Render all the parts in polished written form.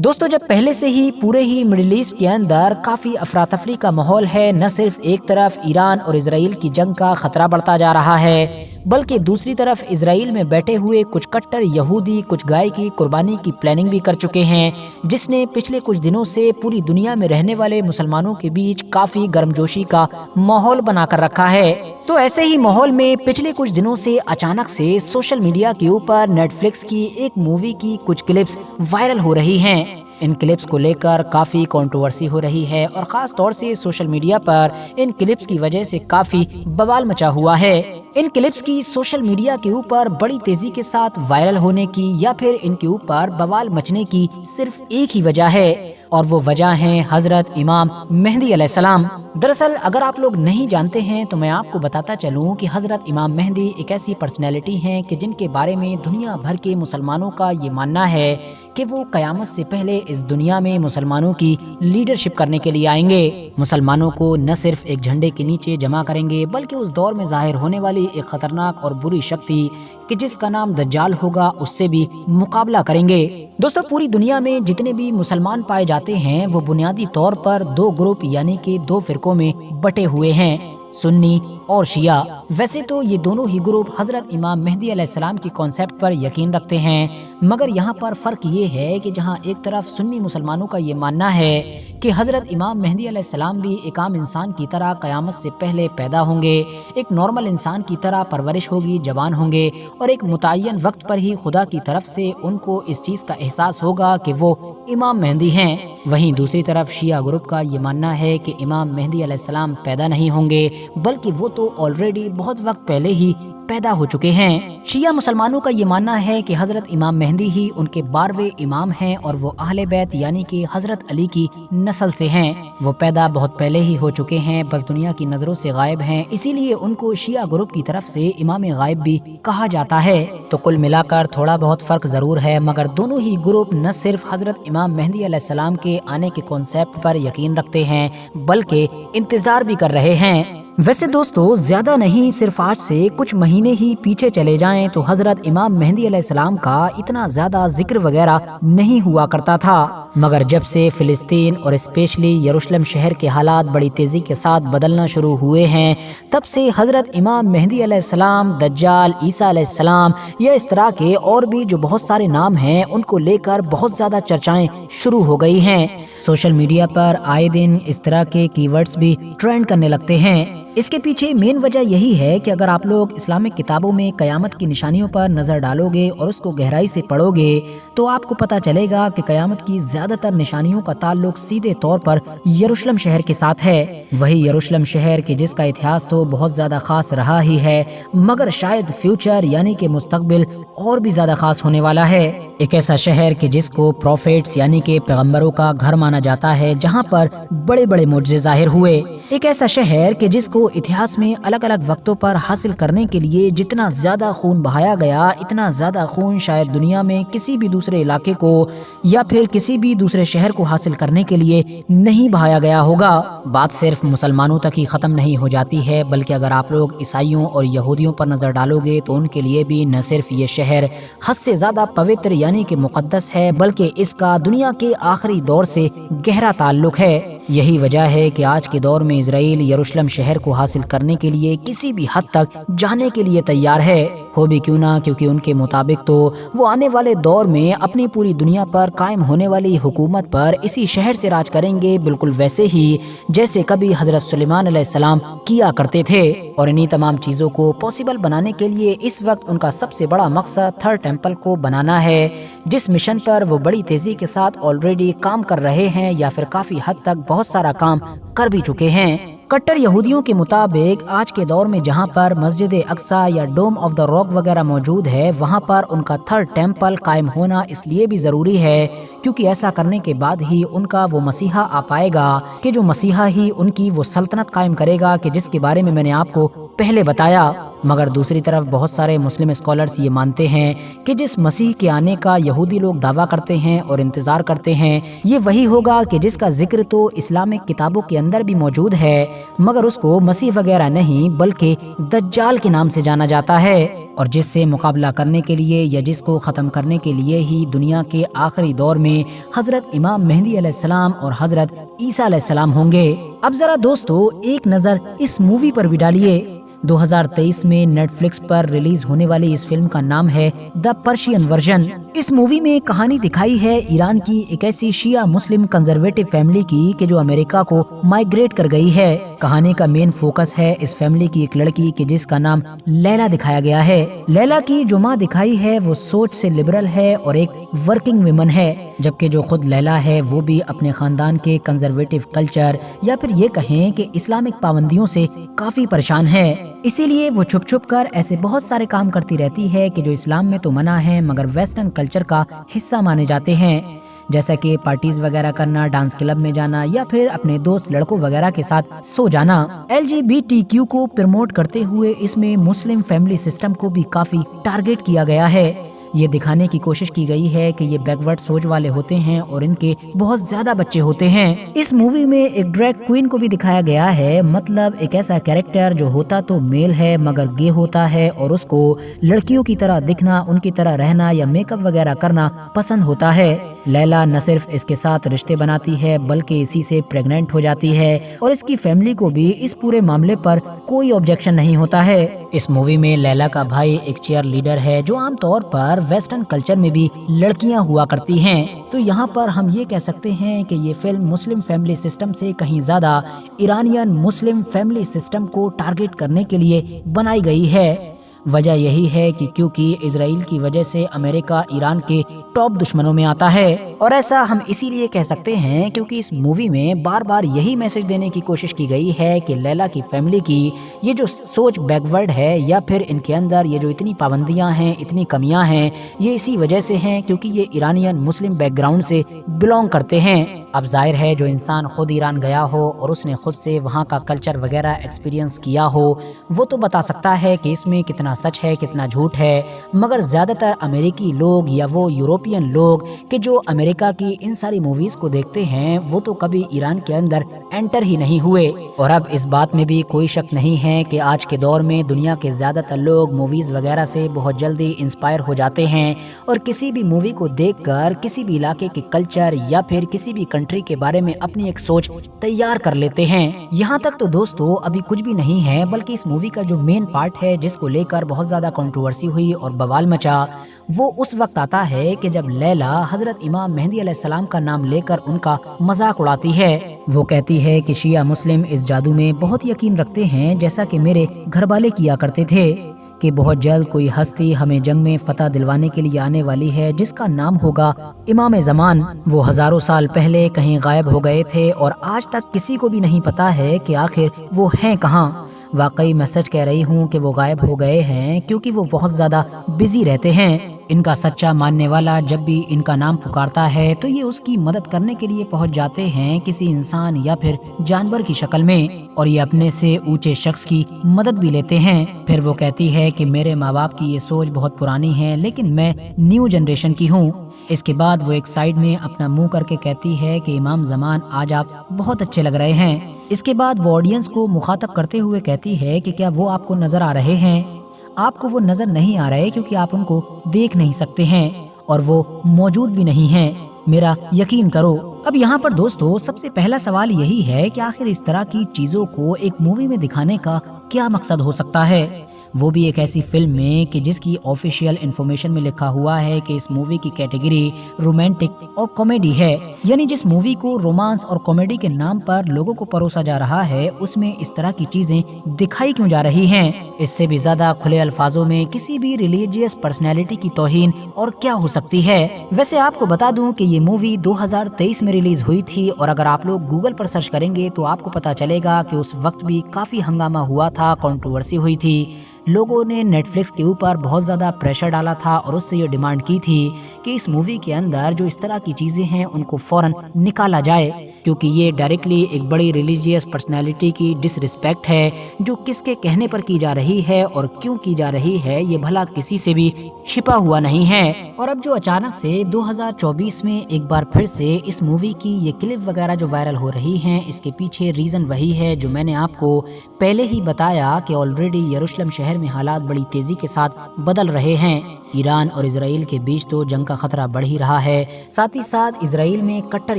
दोस्तों, जब पहले से ही पूरे ही मिडिल ईस्ट के अंदर काफी अफरा तफरी का माहौल है, न सिर्फ एक तरफ ईरान और इसराइल की जंग का खतरा बढ़ता जा रहा है, बल्कि दूसरी तरफ इसराइल में बैठे हुए कुछ कट्टर यहूदी कुछ गाय की कुर्बानी की प्लानिंग भी कर चुके हैं, जिसने पिछले कुछ दिनों से पूरी दुनिया में रहने वाले मुसलमानों के बीच काफी गर्मजोशी का माहौल बनाकर रखा है। तो ऐसे ही माहौल में पिछले कुछ दिनों से अचानक से सोशल मीडिया के ऊपर नेटफ्लिक्स की एक मूवी की कुछ क्लिप्स वायरल हो रही हैं। इन क्लिप्स को लेकर काफी कंट्रोवर्सी हो रही है और खास तौर से सोशल मीडिया पर इन क्लिप्स की वजह से काफी बवाल मचा हुआ है। इन क्लिप्स की सोशल मीडिया के ऊपर बड़ी तेजी के साथ वायरल होने की या फिर इनके ऊपर बवाल मचने की सिर्फ एक ही वजह है, और वो वजह है हजरत इमाम मेहदी अलैहिस्सलाम। दरअसल अगर आप लोग नहीं जानते हैं तो मैं आपको बताता चलूं कि हजरत इमाम मेहदी एक ऐसी पर्सनैलिटी हैं कि जिनके बारे में दुनिया भर के मुसलमानों का ये मानना है कि वो कयामत से पहले इस दुनिया में मुसलमानों की लीडरशिप करने के लिए आएंगे। मुसलमानों को न सिर्फ एक झंडे के नीचे जमा करेंगे, बल्कि उस दौर में जाहिर होने वाली एक खतरनाक और बुरी शक्ति कि जिसका नाम दज्जाल होगा, उससे भी मुकाबला करेंगे। दोस्तों, पूरी दुनिया में जितने भी मुसलमान पाए जाते हैं वो बुनियादी तौर पर दो ग्रुप यानी कि दो फिरकों में बटे हुए हैं, सुन्नी और शिया। वैसे तो ये दोनों ही ग्रुप हजरत इमाम मेहदी अलैहिस्सलाम की कॉन्सेप्ट पर यकीन रखते हैं, मगर यहाँ पर फर्क ये है कि जहाँ एक तरफ सुन्नी मुसलमानों का ये मानना है कि हजरत इमाम मेहदी अलैहिस्सलाम भी एक आम इंसान की तरह कयामत से पहले पैदा होंगे, एक नॉर्मल इंसान की तरह परवरिश होगी, जवान होंगे और एक मुतय्यन वक्त पर ही खुदा की तरफ से उनको इस चीज का एहसास होगा कि वो इमाम मेहदी हैं। वहीं दूसरी तरफ शिया ग्रुप का ये मानना है कि इमाम मेहदी अलैहिस्सलाम पैदा नहीं होंगे, बल्कि वो तो ऑलरेडी बहुत वक्त पहले ही पैदा हो चुके हैं। शिया मुसलमानों का ये मानना है कि हजरत इमाम मेहदी ही उनके 12वें इमाम हैं और वो अहले बैत यानी कि हजरत अली की नस्ल से हैं। वो पैदा बहुत पहले ही हो चुके हैं, बस दुनिया की नजरों से गायब हैं, इसीलिए उनको शिया ग्रुप की तरफ से इमाम गायब भी कहा जाता है। तो कुल मिलाकर थोड़ा बहुत फर्क जरूर है, मगर दोनों ही ग्रुप न सिर्फ हजरत इमाम मेहदी अलैहिस्सलाम के आने के कॉन्सेप्ट पर यकीन रखते हैं, बल्कि इंतजार भी कर रहे हैं। वैसे दोस्तों, ज्यादा नहीं, सिर्फ आज से कुछ महीने ही पीछे चले जाएं तो हजरत इमाम मेहदी अलैहिस्सलाम का इतना ज्यादा जिक्र वगैरह नहीं हुआ करता था, मगर जब से फिलिस्तीन और स्पेशली यरूशलेम शहर के हालात बड़ी तेजी के साथ बदलना शुरू हुए हैं, तब से हजरत इमाम मेहदी अलैहिस्सलाम, दज्जाल, ईसा अलैहिस्सलाम या इस तरह के और भी जो बहुत सारे नाम हैं, उनको लेकर बहुत ज्यादा चर्चाएं शुरू हो गई हैं। सोशल मीडिया पर आए दिन इस तरह के कीवर्ड्स भी ट्रेंड करने लगते हैं। इसके पीछे मेन वजह यही है कि अगर आप लोग इस्लामिक किताबों में कयामत की निशानियों पर नजर डालोगे और उसको गहराई से पढ़ोगे तो आपको पता चलेगा कि कयामत की ज्यादातर निशानियों का ताल्लुक सीधे तौर पर यरूशलेम शहर के साथ है। वही यरूशलेम शहर के जिसका इतिहास तो बहुत ज्यादा खास रहा ही है, मगर शायद फ्यूचर यानी कि मुस्तकबिल और भी ज्यादा खास होने वाला है। एक ऐसा शहर कि जिसको प्रोफेट्स यानी कि पैगंबरों का घर माना जाता है, जहाँ पर बड़े बड़े मुजज़े जाहिर हुए। एक ऐसा शहर कि जिसको इतिहास में अलग अलग वक्तों पर हासिल करने के लिए जितना ज्यादा खून बहाया गया, इतना ज्यादा खून शायद दुनिया में किसी भी दूसरे इलाके को या फिर किसी भी दूसरे शहर को हासिल करने के लिए नहीं बहाया गया होगा। बात सिर्फ मुसलमानों तक ही खत्म नहीं हो जाती है, बल्कि अगर आप लोग ईसाइयों और यहूदियों पर नजर डालोगे तो उनके लिए भी न सिर्फ ये शहर हद से ज्यादा पवित्र यानी कि मुकद्दस है, बल्कि इसका दुनिया के आखिरी दौर से गहरा ताल्लुक है। यही वजह है कि आज के दौर में इजराइल यरूशलेम शहर को हासिल करने के लिए किसी भी हद तक जाने के लिए तैयार है, हो भी क्यों ना, क्योंकि उनके मुताबिक तो वो आने वाले दौर में अपनी पूरी दुनिया पर कायम होने वाली हुकूमत पर इसी शहर से राज करेंगे, बिल्कुल वैसे ही जैसे कभी हजरत सुलेमान अलैहिस्सलाम किया करते थे। और इन्हीं तमाम चीजों को पॉसिबल बनाने के लिए इस वक्त उनका सबसे बड़ा मकसद थर्ड टेम्पल को बनाना है, जिस मिशन पर वो बड़ी तेजी के साथ ऑलरेडी काम कर रहे हैं या फिर काफी हद तक बहुत सारा काम कर भी चुके हैं। कट्टर यहूदियों के मुताबिक आज के दौर में जहां पर मस्जिद अक्सा या डोम ऑफ द रॉक वगैरह मौजूद है, वहां पर उनका थर्ड टेम्पल कायम होना इसलिए भी जरूरी है क्योंकि ऐसा करने के बाद ही उनका वो मसीहा आ पाएगा कि जो मसीहा ही उनकी वो सल्तनत कायम करेगा कि जिसके बारे में मैंने आपको पहले बताया। मगर दूसरी तरफ बहुत सारे मुस्लिम स्कॉलर्स ये मानते हैं कि जिस मसीह के आने का यहूदी लोग दावा करते हैं और इंतज़ार करते हैं, ये वही होगा कि जिसका जिक्र तो इस्लामिक किताबों के अंदर भी मौजूद है, मगर उसको मसीह वगैरह नहीं बल्कि दज्जाल के नाम से जाना जाता है, और जिससे मुकाबला करने के लिए या जिसको ख़त्म करने के लिए ही दुनिया के आखिरी दौर में हज़रत इमाम मेहदी अलैहिस्सलाम और हज़रत ईसा अलैहिस्सलाम होंगे। अब ज़रा दोस्तों एक नज़र इस मूवी पर भी डालिए। 2023 में नेटफ्लिक्स पर रिलीज होने वाली इस फिल्म का नाम है द पर्शियन वर्जन। इस मूवी में कहानी दिखाई है ईरान की एक ऐसी शिया मुस्लिम कंजर्वेटिव फैमिली की कि जो अमेरिका को माइग्रेट कर गई है। कहानी का मेन फोकस है इस फैमिली की एक लड़की की जिसका नाम लैला दिखाया गया है। लैला की जो माँ दिखाई है वो सोच से लिबरल है और एक वर्किंग वुमन है, जबकि जो खुद लैला है वो भी अपने खानदान के कंजर्वेटिव कल्चर या फिर ये कहें कि इस्लामिक पाबंदियों से काफी परेशान है। इसीलिए वो छुप छुप कर ऐसे बहुत सारे काम करती रहती है कि जो इस्लाम में तो मना है मगर वेस्टर्न कल्चर का हिस्सा माने जाते हैं, जैसा कि पार्टीज वगैरह करना, डांस क्लब में जाना या फिर अपने दोस्त लड़कों वगैरह के साथ सो जाना। LGBTQ को प्रमोट करते हुए इसमें मुस्लिम फैमिली सिस्टम को भी काफी टारगेट किया गया है। ये दिखाने की कोशिश की गई है कि ये बैकवर्ड सोच वाले होते हैं और इनके बहुत ज्यादा बच्चे होते हैं। इस मूवी में एक ड्रैग क्वीन को भी दिखाया गया है, मतलब एक ऐसा कैरेक्टर जो होता तो मेल है मगर गे होता है और उसको लड़कियों की तरह दिखना, उनकी तरह रहना या मेकअप वगैरह करना पसंद होता है। लैला न सिर्फ इसके साथ रिश्ते बनाती है बल्कि इसी से प्रेग्नेंट हो जाती है और इसकी फैमिली को भी इस पूरे मामले पर कोई ऑब्जेक्शन नहीं होता है। इस मूवी में लैला का भाई एक चीयर लीडर है जो आमतौर पर वेस्टर्न कल्चर में भी लड़कियां हुआ करती हैं। तो यहाँ पर हम ये कह सकते हैं कि ये फिल्म मुस्लिम फैमिली सिस्टम से कहीं ज्यादा ईरानियन मुस्लिम फैमिली सिस्टम को टारगेट करने के लिए बनाई गई है। वजह यही है कि क्योंकि इजराइल की वजह से अमेरिका ईरान के टॉप दुश्मनों में आता है, और ऐसा हम इसीलिए कह सकते हैं क्योंकि इस मूवी में बार बार यही मैसेज देने की कोशिश की गई है कि लैला की फैमिली की ये जो सोच बैकवर्ड है या फिर इनके अंदर ये जो इतनी पाबंदियां हैं, इतनी कमियां हैं, ये इसी वजह से हैं क्योंकि ये ईरानियन मुस्लिम बैकग्राउंड से बिलोंग करते हैं। अब जाहिर है जो इंसान खुद ईरान गया हो और उसने खुद से वहाँ का कल्चर वगैरह एक्सपीरियंस किया हो वो तो बता सकता है कि इसमें कितना सच है कितना झूठ है, मगर ज़्यादातर अमेरिकी लोग या वो यूरोपियन लोग कि जो अमेरिका की इन सारी मूवीज़ को देखते हैं वो तो कभी ईरान के अंदर एंटर ही नहीं हुए। और अब इस बात में भी कोई शक नहीं है कि आज के दौर में दुनिया के ज़्यादातर लोग मूवीज़ वगैरह से बहुत जल्दी इंस्पायर हो जाते हैं और किसी भी मूवी को देखकर किसी भी इलाके के कल्चर या फिर किसी भी कंट्री के बारे में अपनी एक सोच तैयार कर लेते हैं। यहाँ तक तो दोस्तों अभी कुछ भी नहीं है, बल्कि इस मूवी का जो मेन पार्ट है जिसको लेकर बहुत ज्यादा कंट्रोवर्सी हुई और बवाल मचा, वो उस वक्त आता है कि जब लैला हजरत इमाम मेहदी अलैहिस्सलाम का नाम लेकर उनका मजाक उड़ाती है। वो कहती है कि शिया मुस्लिम इस जादू में बहुत यकीन रखते हैं जैसा कि मेरे घर वाले किया करते थे कि बहुत जल्द कोई हस्ती हमें जंग में फतह दिलवाने के लिए आने वाली है जिसका नाम होगा इमाम ज़मान। वो हजारों साल पहले कहीं गायब हो गए थे और आज तक किसी को भी नहीं पता है कि आखिर वो हैं कहाँ। वाकई मैं सच कह रही हूँ कि वो गायब हो गए हैं क्योंकि वो बहुत ज्यादा बिजी रहते हैं। इनका सच्चा मानने वाला जब भी इनका नाम पुकारता है तो ये उसकी मदद करने के लिए पहुंच जाते हैं किसी इंसान या फिर जानवर की शक्ल में, और ये अपने से ऊंचे शख्स की मदद भी लेते हैं। फिर वो कहती है कि मेरे माँ बाप की ये सोच बहुत पुरानी है लेकिन मैं न्यू जनरेशन की हूँ। इसके बाद वो एक साइड में अपना मुंह करके कहती है कि इमाम ज़मान आज आप बहुत अच्छे लग रहे हैं। इसके बाद वो ऑडियंस को मुखातब करते हुए कहती है कि क्या वो आपको नजर आ रहे हैं? आपको वो नजर नहीं आ रहे क्योंकि आप उनको देख नहीं सकते हैं और वो मौजूद भी नहीं हैं, मेरा यकीन करो। अब यहाँ पर दोस्तों सबसे पहला सवाल यही है कि आखिर इस तरह की चीजों को एक मूवी में दिखाने का क्या मकसद हो सकता है, वो भी एक ऐसी फिल्म में कि जिसकी ऑफिशियल इन्फॉर्मेशन में लिखा हुआ है कि इस मूवी की कैटेगरी रोमांटिक और कॉमेडी है। यानी जिस मूवी को रोमांस और कॉमेडी के नाम पर लोगों को परोसा जा रहा है उसमें इस तरह की चीजें दिखाई क्यों जा रही हैं? इससे भी ज्यादा खुले अल्फाजों में किसी भी रिलीजियस पर्सनैलिटी की तौहीन और क्या हो सकती है। वैसे आपको बता दूं कि ये मूवी 2023 में रिलीज हुई थी और अगर आप लोग गूगल पर सर्च करेंगे तो आपको पता चलेगा कि उस वक्त भी काफी हंगामा हुआ था, कंट्रोवर्सी हुई थी। लोगों ने नेटफ्लिक्स के ऊपर बहुत ज़्यादा प्रेशर डाला था और उससे ये डिमांड की थी कि इस मूवी के अंदर जो इस तरह की चीज़ें हैं उनको फ़ौरन निकाला जाए, क्योंकि ये डायरेक्टली एक बड़ी रिलीजियस पर्सनैलिटी की डिसरिस्पेक्ट है जो किसके कहने पर की जा रही है और क्यों की जा रही है ये भला किसी से भी छिपा हुआ नहीं है। और अब जो अचानक से 2024 में एक बार फिर से इस मूवी की ये क्लिप वगैरह जो वायरल हो रही हैं, इसके पीछे रीज़न वही है जो मैंने आपको पहले ही बताया कि ऑलरेडी यरूशलेम शहर में हालात बड़ी तेज़ी के साथ बदल रहे हैं। ईरान और इजराइल के बीच तो जंग का खतरा बढ़ ही रहा है। साथ ही साथ इजराइल में कट्टर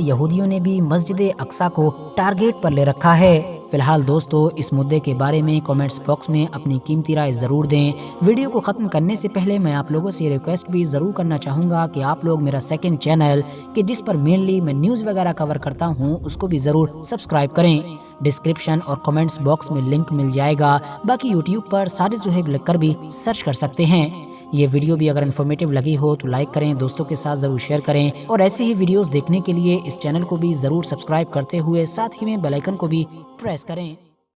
यहूदियों ने भी मस्जिद अक्सा को टारगेट पर ले रखा है। फिलहाल दोस्तों, इस मुद्दे के बारे में कमेंट्स बॉक्स में अपनी कीमती राय ज़रूर दें। वीडियो को ख़त्म करने से पहले मैं आप लोगों से रिक्वेस्ट भी ज़रूर करना चाहूँगा कि आप लोग मेरा सेकंड चैनल कि जिस पर मेनली मैं न्यूज़ वगैरह कवर करता हूँ उसको भी ज़रूर सब्सक्राइब करें। डिस्क्रिप्शन और कमेंट्स बॉक्स में लिंक मिल जाएगा। बाकी यूट्यूब पर साजिद ज़ुहैब लिख कर भी सर्च कर सकते हैं। ये वीडियो भी अगर इन्फॉर्मेटिव लगी हो तो लाइक करें, दोस्तों के साथ ज़रूर शेयर करें और ऐसे ही वीडियोस देखने के लिए इस चैनल को भी ज़रूर सब्सक्राइब करते हुए साथ ही में बेल आइकन को भी प्रेस करें।